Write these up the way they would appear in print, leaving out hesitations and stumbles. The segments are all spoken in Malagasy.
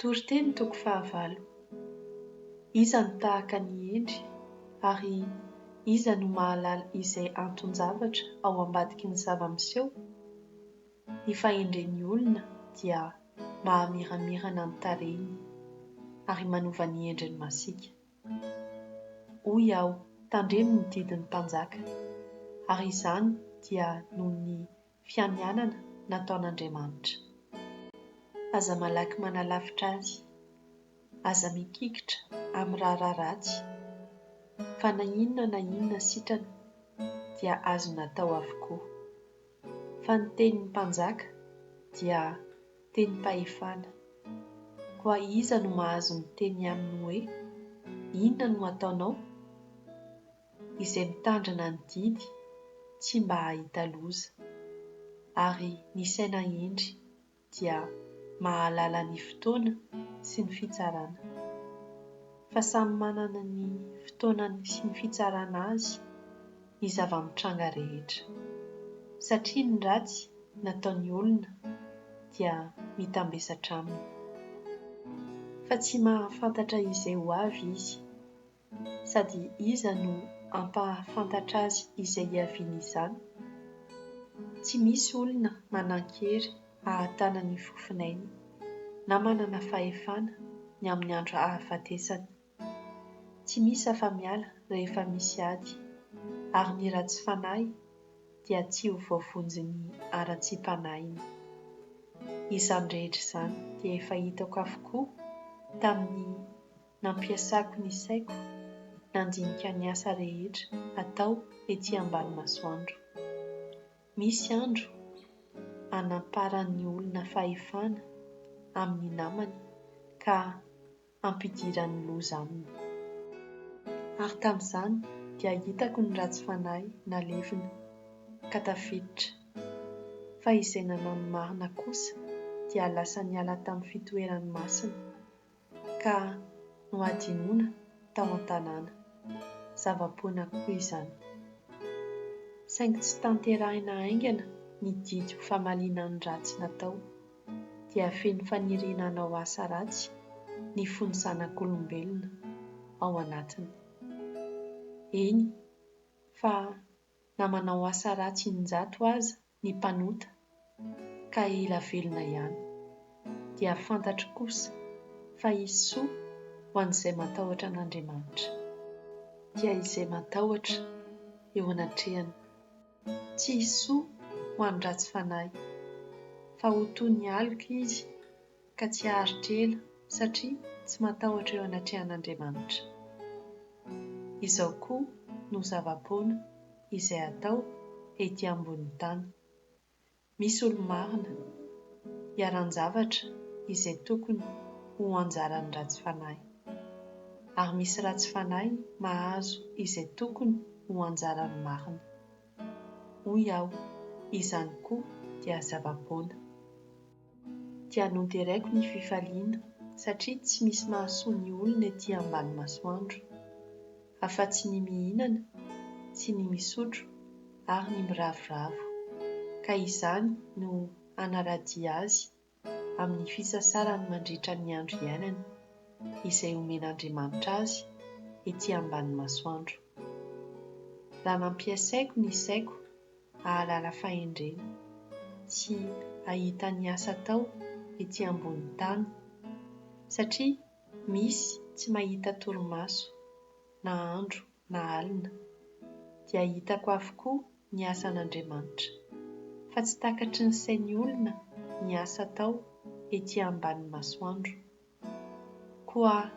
Toriteny toko 19. Iza no tahaka ny endry ary iza no mahalala izay anton-javatra ao ambadiky ny zava-miseho? Ny fahendren'ny olona dia mahamiramirana ny tarehiny ary manova ny endriny masiaka. Hoy aho, tandremo ny didin'ny mpanjaka, ary izany dia noho ny fianianana nataon'Andriamanitra. Aza malaky manalavitra azy, aza mikikitra amin'ny raharaha ratsy, fa na inona sitrana dia azo natao avokoa. Fa ny tenin'ny mpanjaka dia teny mpahefana. Koa iza no mahazo miteny aminy hoe, inona no ataonao? Izay mitandrina ny didy tsy mba hahita loza, ary ny saina endry dia mahalala ny fotoana sy ny fitsarana. Fa samy manana ny fotoanany sy ny fitsarana azy ny zava-mitranga rehetra, satria ny ratsy nataon'ny olona dia mitambesatra aminy. Fa tsy mahafantatra izay ho avy izy, sady iza no ampahafantatra azy izay hiaviany izany? Tsy misy olona manan-kery ahatana ny fofinainy na manana fahefana ny amin'ny andro hahafatesany. Tsy misy afa-miala rehefa misy ady, ary ny ratsy fanahy dia tsy ho voavonjy ny ara-tsim-panahiny. Izany rehetra izany dia efa hitako avokoa tamin'ny nampiasako ny saiko nandinika ny asa rehetra atao ety ambany masoandro. Misy andro anaparan'ny olona fahefana amin'ny namany ka ampidiran'ny loza aminy. Ary tamin'izany dia hitako ny ratsy fanahy nalevina ka tafiditra, fa izay nanao ny marina kosa dia lasa niala tamin'ny fitoerany masina ka nohadinoina tao an-tanàna. Zava-poana koa izany. Saingy tsy tanterahina haingana ny didy ho famaliana ny ratsy natao, dia feno fanirinana ho asa ratsy ny fony zanak'olombelona ao anatiny. Eny, fa na manao asa ratsy injato aza ny mpanota ka ela velona ihany, dia fantatro kosa fa hisy soa ho an'izay matahotra an'Andriamanitra. Dia izay matahotra eo anatrehany, tsy hisy soa ho an'ny ratsy fanahy, fa ho toy ny aloka izy ka tsy haharitra ela satria tsy matahotra eo anatrehan'Andriamanitra. Izao koa no zava-poana izay atao ety ambonin'ny tany. Misy olo-marina hiaran-javatra izay tokony ho anjaran'ny ratsy fanahy, ary misy ratsy fanahy mahazo izay tokony ho anjaran'ny marina. Hoy aho, izany koa dia zava-poana. Dia noderaiko ny fifaliana satria tsy misy mahasoa ny olona ety ambany masoandro, afa-tsy ny mihinana sy ny misotro ary ny miravoravo, ka izany no anaradia azy amin'ny fisasarany mandritra ny andro iainany izay omen'Andriamanitra azy ety ambany masoandro. Raha nampiasaiko ny saiko hahalala fahendrena, tsy hahita ny asa tao ety ambonin'ny tany, satria misy tsy mahita torimaso na andro na alina, dia hitako avokoa ny asan'Andriamanitra, fa tsy takatry ny sain'ny olona ny asa tao ety ambany masoandro. Koa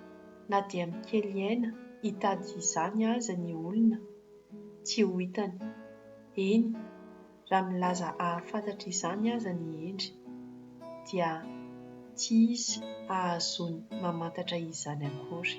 na dia mikely aina hitady izany aza ny olona, tsy ho hitany. Eny, raha milaza ahafantatra izany aza ny endry, dia tsy izy ahazony mamantatra izany akory.